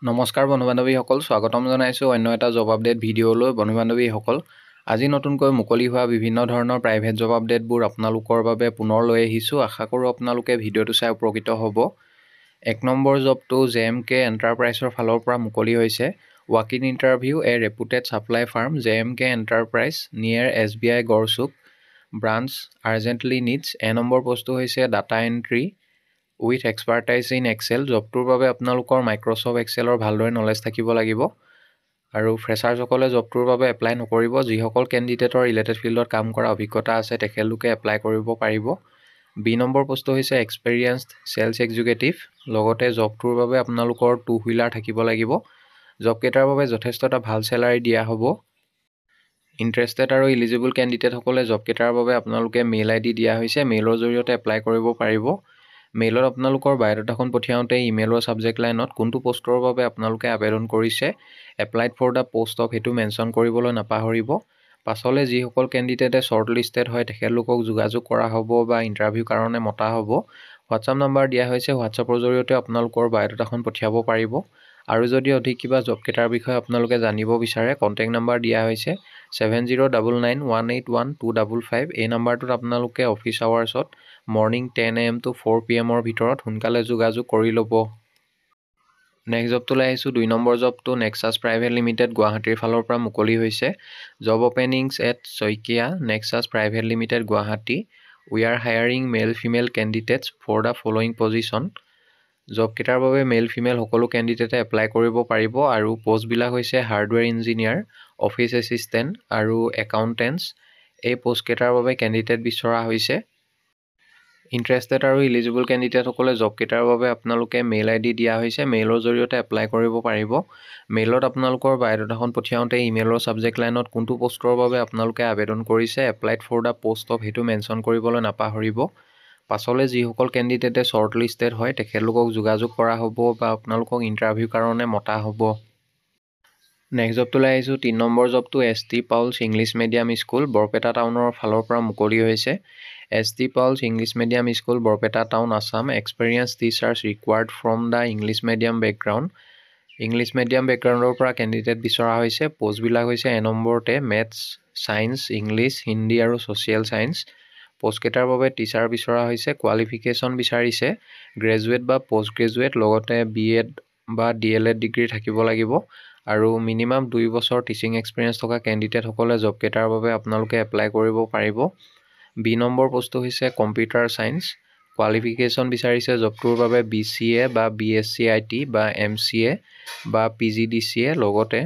নমস্কাৰ বন্ধু-বান্ধৱীসকল, স্বাগতম জনাইছোঁ অন্য এটা জব আপডেট ভিডিঅ'লৈ। বন্ধু-বান্ধৱীসকল, আজি নতুনকৈ মুকলি হোৱা বিভিন্ন ধৰণৰ প্ৰাইভেট জব আপডেটবোৰ আপোনালোকৰ বাবে পুনৰ লৈ আহিছোঁ। আশা কৰোঁ আপোনালোকে ভিডিঅ'টো চাই উপকৃত হ'ব। 1 নম্বৰ জবটো JMK এণ্টাৰপ্ৰাইজৰ ফালৰ পৰা মুকলি হৈছে। Walk in interview a reputed supply firm JMK enterprise near SBI Garchuk branch urgently needs. Number পোষ্টটো হৈছে data entry with expertise in Excel. জবটোৰ বাবে আপোনালোকৰ মাইক্ৰ'ছফ্ট এক্সেলৰ ভালদৰে নলেজ থাকিব লাগিব আৰু ফ্ৰেছাৰ্ছসকলে জবটোৰ বাবে এপ্লাই নকৰিব। যিসকল কেণ্ডিডেটৰ ৰিলেটেড ফিল্ডত কাম কৰা অভিজ্ঞতা আছে তেখেতলোকে এপ্লাই কৰিব পাৰিব। নম্বৰ পোষ্টটো হৈছে এক্সপেৰিয়েঞ্চড চেলছ এক্সিকিউটিভ। লগতে জবটোৰ বাবে আপোনালোকৰ 2 হুইলাৰ থাকিব লাগিব। জবকেইটাৰ বাবে যথেষ্ট এটা ভাল চেলাৰী দিয়া হ'ব। ইণ্টাৰেষ্টেড আৰু ইলিজিবল কেণ্ডিডেটসকলে জবকেইটাৰ বাবে আপোনালোকে মেইল ID দিয়া হৈছে। মেইলৰ জৰিয়তে এপ্লাই কৰিব পাৰিব। মেইলত আপোনালোকৰ বায়'ডাটাখন পঠিয়াওঁতে ইমেইলৰ ছাবজেক্ট লাইনত কোনটো পোষ্টৰ বাবে আপোনালোকে আবেদন কৰিছে, applied for the post of, সেইটো মেনশ্যন কৰিবলৈ নাপাহৰিব। পাছলৈ যিসকল কেণ্ডিডেটে শ্বৰ্ট লিষ্টেড হয় তেখেতলোকক যোগাযোগ কৰা হ'ব বা ইণ্টাৰভিউৰ কাৰণে মতা হ'ব। হোৱাটছআপ নম্বৰ দিয়া হৈছে, হোৱাটছআপৰ জৰিয়তে আপোনালোকৰ বায়'ডাটাখন পঠিয়াব পাৰিব। আৰু যদি অধিক কিবা জবকেইটাৰ বিষয়ে আপোনালোকে জানিব বিচাৰে, কণ্টেক্ট নম্বৰ দিয়া হৈছে 7099181255। এই নম্বৰটোত আপোনালোকে office আৱাৰ্ছত morning 10 AM to 4 PM ভিতৰত সোনকালে যোগাযোগ কৰি ল'ব। নেক্সট জবটোলৈ আহিছোঁ। 2 নম্বৰ জবটো নেক্সাছ প্ৰাইভেট লিমিটেড গুৱাহাটীৰ ফালৰ পৰা মুকলি হৈছে। Job openings at Saikia Nexus private limited Guwahati. We are hiring male female candidates for the following position. জবকেইটাৰ বাবে মেল ফিমেল সকলো কেণ্ডিডেটে এপ্লাই কৰিব পাৰিব আৰু পোষ্টবিলাক হৈছে হাৰ্ডৱেৰ ইঞ্জিনিয়াৰ, অফিচ এছিষ্টেণ্ট আৰু একাউণ্টেণ্টছ। এই পোষ্টকেইটাৰ বাবে কেণ্ডিডেট বিচৰা হৈছে। ইণ্টাৰেষ্টেড আৰু ইলিজিবল কেণ্ডিডেটসকলে জবকেইটাৰ বাবে আপোনালোকে মেইল ID দিয়া হৈছে। মেইলৰ জৰিয়তে এপ্লাই কৰিব পাৰিব। মেইলত আপোনালোকৰ বায়'ডাটাখন পঠিয়াওঁতে ইমেইলৰ ছাবজেক্ট লাইনত কোনটো পোষ্টৰ বাবে আপোনালোকে আবেদন কৰিছে, applied for the post of, সেইটো মেনশ্যন কৰিবলৈ নাপাহৰিব। পাছলৈ যিসকল কেণ্ডিডেটে শ্বৰ্ট লিষ্টেড হয় তেখেতলোকক যোগাযোগ কৰা হ'ব বা আপোনালোকক ইণ্টাৰভিউৰ কাৰণে মতা হ'ব। নেক্সট জবটোলৈ আহিছোঁ। 3 নম্বৰ জবটো ST Paul's English medium school Barpeta টাউনৰ ফালৰ পৰা মুকলি হৈছে। ST Paul's English medium school Barpeta town Assam. Experience teachers required from the English medium background. English medium বেকগ্ৰাউণ্ডৰ পৰা কেণ্ডিডেট বিচৰা হৈছে। পোষ্টবিলাক হৈছে নম্বৰতে মেথছ, ছায়েন্স, ইংলিছ, হিন্দী আৰু ছ'চিয়েল ছায়েন্স। পোষ্টকেইটাৰ বাবে টিচাৰ বিচৰা হৈছে। কোৱালিফিকেশ্যন বিচাৰিছে গ্ৰেজুৱেট বা পষ্ট গ্ৰেজুৱেট, লগতে BEd বা DLEd ডিগ্ৰী থাকিব লাগিব আৰু মিনিমাম 2 বছৰ টিচিং এক্সপিৰিয়েঞ্চ থকা কেণ্ডিডেটসকলে জবকেইটাৰ বাবে আপোনালোকে এপ্লাই কৰিব পাৰিব। নম্বৰ পোষ্টটো হৈছে কম্পিউটাৰ ছায়েন্স। কোৱালিফিকেশ্যন বিচাৰিছে জবটোৰ বাবে BCA বা BSc IT বা MCA বা PGDCA, লগতে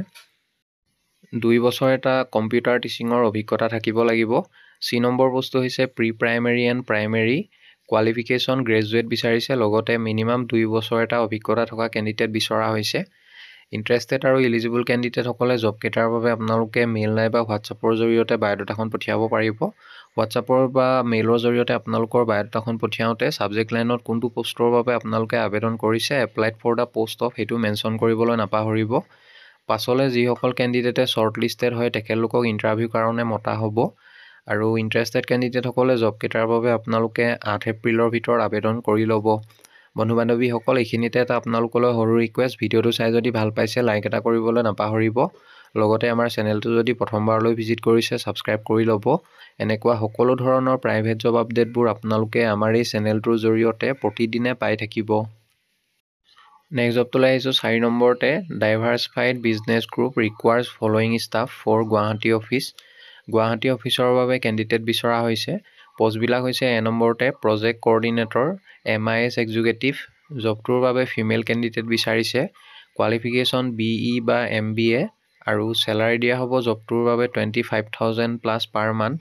2 বছৰ এটা কম্পিউটাৰ টিচিঙৰ অভিজ্ঞতা থাকিব লাগিব। নম্বৰ পোষ্টটো হৈছে pre primary and primary. Qualification graduate বিচাৰিছে, লগতে মিনিমাম 2 বছৰ এটা অভিজ্ঞতা থকা কেণ্ডিডেট বিচৰা হৈছে। ইণ্টাৰেষ্টেড আৰু ইলিজিবল কেণ্ডিডেটসকলে জবকেইটাৰ বাবে আপোনালোকে মেইল নাইবা হোৱাটছআপৰ জৰিয়তে বায়'ডাটাখন পঠিয়াব পাৰিব। হোৱাটছআপৰ বা মেইলৰ জৰিয়তে আপোনালোকৰ বায়'ডাটাখন পঠিয়াওঁতে ছাবজেক্ট লাইনত কোনটো পোষ্টৰ বাবে আপোনালোকে আবেদন কৰিছে, applied for the post of, সেইটো মেনশ্যন কৰিবলৈ নাপাহৰিব। পাছলৈ যিসকল কেণ্ডিডেটে শ্বৰ্ট লিষ্টেড হয় তেখেতলোকক ইণ্টাৰভিউৰ কাৰণে মতা হ'ব আৰু ইণ্টাৰেষ্টেড কেণ্ডিডেটসকলে জবকেইটাৰ বাবে আপোনালোকে 8 এপ্ৰিলৰ ভিতৰত আবেদন কৰি ল'ব। বন্ধু-বান্ধৱীসকল, এইখিনিতে এটা আপোনালোকলৈ সৰু ৰিকুৱেষ্ট, ভিডিঅ'টো চাই যদি ভাল পাইছে লাইক এটা কৰিবলৈ নাপাহৰিব। লগতে আমাৰ চেনেলটো যদি প্ৰথমবাৰলৈ ভিজিট কৰিছে ছাবস্ক্ৰাইব কৰি ল'ব। এনেকুৱা সকলো ধৰণৰ প্ৰাইভেট জব আপডেটবোৰ আপোনালোকে আমাৰ এই চেনেলটোৰ জৰিয়তে প্ৰতিদিনে পাই থাকিব। নেক্সট জবটোলৈ আহিছোঁ। 4 নম্বৰতে diversified business group requires following staff for Guwahati office. Guwahati অফিচৰ বাবে কেণ্ডিডেট বিচৰা হৈছে। পোষ্টবিলাক হৈছে নম্বৰতে প্ৰজেক্ট কৰ্ডিনেটৰ MIS এক্সিকিউটিভ। জবটোৰ বাবে ফিমেল কেণ্ডিডেট বিচাৰিছে। কোৱালিফিকেশ্যন BE বা MBA আৰু চেলাৰী দিয়া হ'ব জবটোৰ বাবে 25,000+ পাৰ মান্থ।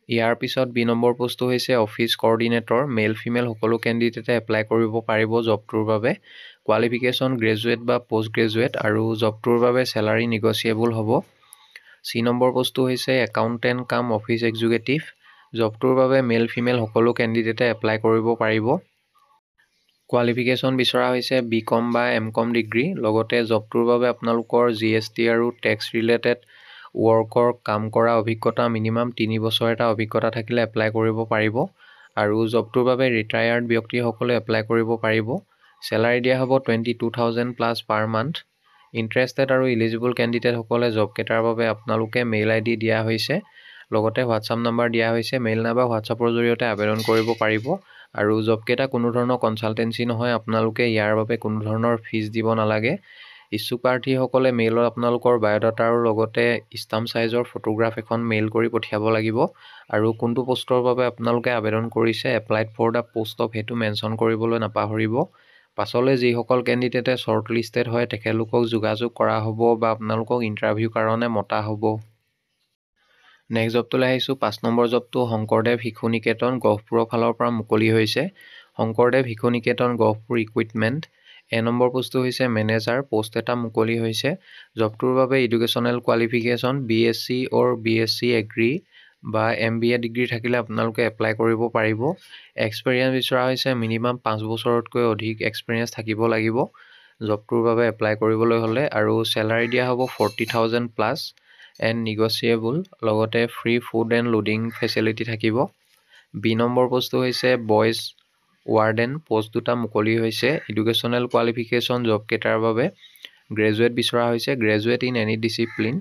ইয়াৰ পিছত নম্বৰ পোষ্টটো হৈছে অফিচ কৰ্ডিনেটৰ। মেল ফিমেল সকলো কেণ্ডিডেটে এপ্লাই কৰিব পাৰিব জবটোৰ বাবে। কোৱালিফিকেশ্যন গ্ৰেজুৱেট বা পষ্ট গ্ৰেজুৱেট আৰু জবটোৰ বাবে চেলাৰী নিগচিয়েবল হ'ব। নম্বৰ পোষ্টটো হৈছে একাউণ্টেণ্ট কাম অফিচ এক্সিকিউটিভ। জবটোৰ বাবে মেল ফিমেল সকলো কেণ্ডিডেটে এপ্লাই কৰিব পাৰিব। কোৱালিফিকেশ্যন বিচৰা হৈছে BCom বা MCom ডিগ্ৰী, লগতে জবটোৰ বাবে আপোনালোকৰ GST আৰু টেক্স ৰিলেটেড ৱৰ্কৰ কাম কৰা অভিজ্ঞতা মিনিমাম 3 বছৰ এটা অভিজ্ঞতা থাকিলে এপ্লাই কৰিব পাৰিব আৰু জবটোৰ বাবে ৰিটায়াৰ্ড ব্যক্তিসকলে এপ্লাই কৰিব পাৰিব। চেলাৰী দিয়া হ'ব 22,000 প্লাছ পাৰ মান্থ। ইণ্টাৰেষ্টেড আৰু ইলিজিবল কেণ্ডিডেটসকলে জবকেইটাৰ বাবে আপোনালোকে মেইল ID দিয়া হৈছে, লগতে হোৱাটছআপ নাম্বাৰ দিয়া হৈছে। মেইল নাইবা হোৱাটছআপৰ জৰিয়তে আবেদন কৰিব পাৰিব। আৰু জবকেইটা কোনো ধৰণৰ কনচালটেঞ্চি নহয়, আপোনালোকে ইয়াৰ বাবে কোনো ধৰণৰ ফিজ দিব নালাগে। ইচ্ছুক প্ৰাৰ্থীসকলে মেইলত আপোনালোকৰ বায়'ডাটা আৰু লগতে ষ্টাম্প চাইজৰ ফটোগ্ৰাফ এখন মেইল কৰি পঠিয়াব লাগিব। আৰু কোনটো পোষ্টৰ বাবে আপোনালোকে আবেদন কৰিছে, applied for the post of, সেইটো মেনশ্যন কৰিবলৈ নাপাহৰিব। পাছলৈ যিসকল কেণ্ডিডেটে শ্বৰ্ট লিষ্টেড হয় তেখেতলোকক যোগাযোগ কৰা হ'ব বা আপোনালোকক ইণ্টাৰভিউৰ কাৰণে মতা হ'ব। নেক্সট জবটোলৈ আহিছোঁ। 5 নম্বৰ জবটো শংকৰদেৱ শিশু নিকেতন গহপুৰৰ ফালৰ পৰা মুকলি হৈছে। শংকৰদেৱ শিশু নিকেতন গহপুৰ ইকুইপমেণ্ট। নম্বৰ পোষ্টটো হৈছে মেনেজাৰ। পোষ্ট এটা মুকলি হৈছে। জবটোৰ বাবে এডুকেশ্যনেল কোৱালিফিকেশ্যন BSc অৰ BSc এগ্ৰি বা MBA ডিগ্ৰী থাকিলে আপোনালোকে এপ্লাই কৰিব পাৰিব। এক্সপেৰিয়েঞ্চ বিচৰা হৈছে মিনিমাম 5 বছৰতকৈ অধিক এক্সপেৰিয়েঞ্চ থাকিব লাগিব জবটোৰ বাবে এপ্লাই কৰিবলৈ হ'লে। আৰু চেলাৰী দিয়া হ'ব 40,000 প্লাছ এণ্ড নিগচিয়েবল, লগতে free food and lodging facility থাকিব। নম্বৰ পোষ্টটো হৈছে বইজ ৱাৰ্ডেন। পোষ্ট দুটা মুকলি হৈছে। এডুকেশ্যনেল কোৱালিফিকেশ্যন জবকেইটাৰ বাবে গ্ৰেজুৱেট বিচৰা হৈছে, গ্ৰেজুৱেট ইন এনি ডিচিপ্লিন,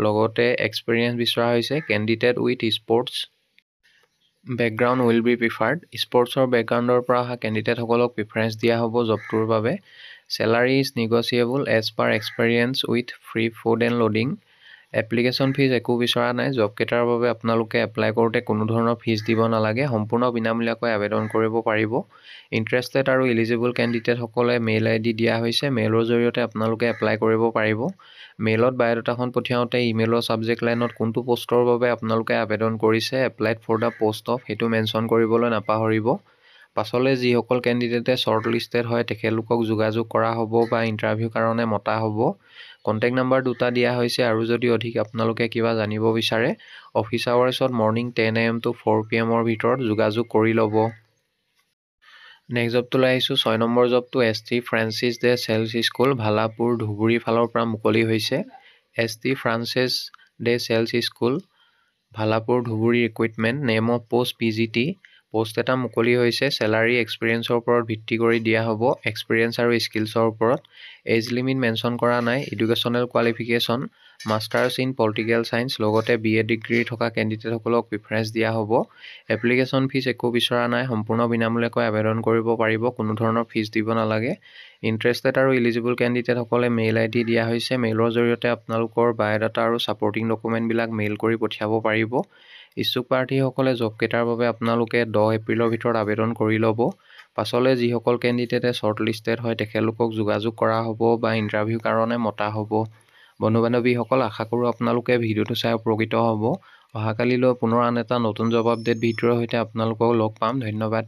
লগতে এক্সপেৰিয়েঞ্চ বিচৰা হৈছে। Candidate with sports background will be preferred. স্পৰ্টছৰ বেকগ্ৰাউণ্ডৰ পৰা অহা কেণ্ডিডেটসকলক প্ৰিফাৰেঞ্চ দিয়া হ'ব জবটোৰ বাবে। Salary is negotiable as per experience with free food and lodging. Application fees একো বিচৰা নাই। জবকেইটাৰ বাবে আপোনালোকে এপ্লাই কৰোঁতে কোনো ধৰণৰ ফিজ দিব নালাগে, সম্পূৰ্ণ বিনামূলীয়াকৈ আবেদন কৰিব পাৰিব। ইণ্টাৰেষ্টেড আৰু ইলিজিবল কেণ্ডিডেটসকলে মেইল ID দিয়া হৈছে। মেইলৰ জৰিয়তে আপোনালোকে এপ্লাই কৰিব পাৰিব। মেইলত বায়'ডাটাখন পঠিয়াওঁতে ইমেইলৰ ছাবজেক্ট লাইনত কোনটো পোষ্টৰ বাবে আপোনালোকে আবেদন কৰিছে, applied for the post of, সেইটো মেনশ্যন কৰিবলৈ নাপাহৰিব। পাছলৈ যিসকল কেণ্ডিডেটে শ্বৰ্ট লিষ্টেড হয় তেখেতলোকক যোগাযোগ কৰা হ'ব বা ইণ্টাৰভিউৰ কাৰণে মতা হ'ব। কণ্টেক্ট নাম্বাৰ দুটা দিয়া হৈছে। আৰু যদি অধিক আপোনালোকে কিবা জানিব বিচাৰে, office আৱাৰ্ছত morning 10 AM to 4 PM ভিতৰত যোগাযোগ কৰি ল'ব। নেক্সট জবটোলৈ আহিছোঁ। 6 নম্বৰ জবটো ST Francis de Sales school Bhalapur Dhubri ফালৰ পৰা মুকলি হৈছে। ST Francis de Sales school Bhalapur Dhubri equipment. Name of post PGT। Post এটা মুকলি হৈছে। চেলাৰী এক্সপিৰিয়েঞ্চৰ ওপৰত ভিত্তি কৰি দিয়া হ'ব, এক্সপিৰিয়েঞ্চ আৰু স্কিলছৰ ওপৰত। এজ লিমিট মেনশ্যন কৰা নাই। Educational qualification masters in political science, লগতে BA ডিগ্ৰী থকা কেণ্ডিডেটসকলক প্ৰিফাৰেঞ্চ দিয়া হ'ব। এপ্লিকেশ্যন ফিজ একো বিচৰা নাই, সম্পূৰ্ণ বিনামূলীয়াকৈ আবেদন কৰিব পাৰিব, কোনো ধৰণৰ ফিজ দিব নালাগে। ইণ্টাৰেষ্টেড আৰু ইলিজিবল কেণ্ডিডেটসকলে মেইল ID দিয়া হৈছে। মেইলৰ জৰিয়তে আপোনালোকৰ বায়'ডাটা আৰু ছাপৰ্টিং ডকুমেণ্টবিলাক মেইল কৰি পঠিয়াব পাৰিব। ইচ্ছুক প্ৰাৰ্থীসকলে জবকেইটাৰ বাবে আপোনালোকে 10 এপ্ৰিলৰ ভিতৰত আবেদন কৰি ল'ব। পাছলৈ যিসকল কেণ্ডিডেটে শ্বৰ্ট লিষ্টেড হয় তেখেতলোকক যোগাযোগ কৰা হ'ব বা ইণ্টাৰভিউৰ কাৰণে মতা হ'ব। বন্ধু বান্ধৱীসকল, আশা কৰোঁ আপোনালোকে ভিডিঅ'টো চাই উপকৃত হ'ব। অহাকালিলৈ পুনৰ আন এটা নতুন জব আপডেট ভিডিঅ'ৰ সৈতে আপোনালোকক লগ পাম। ধন্যবাদ।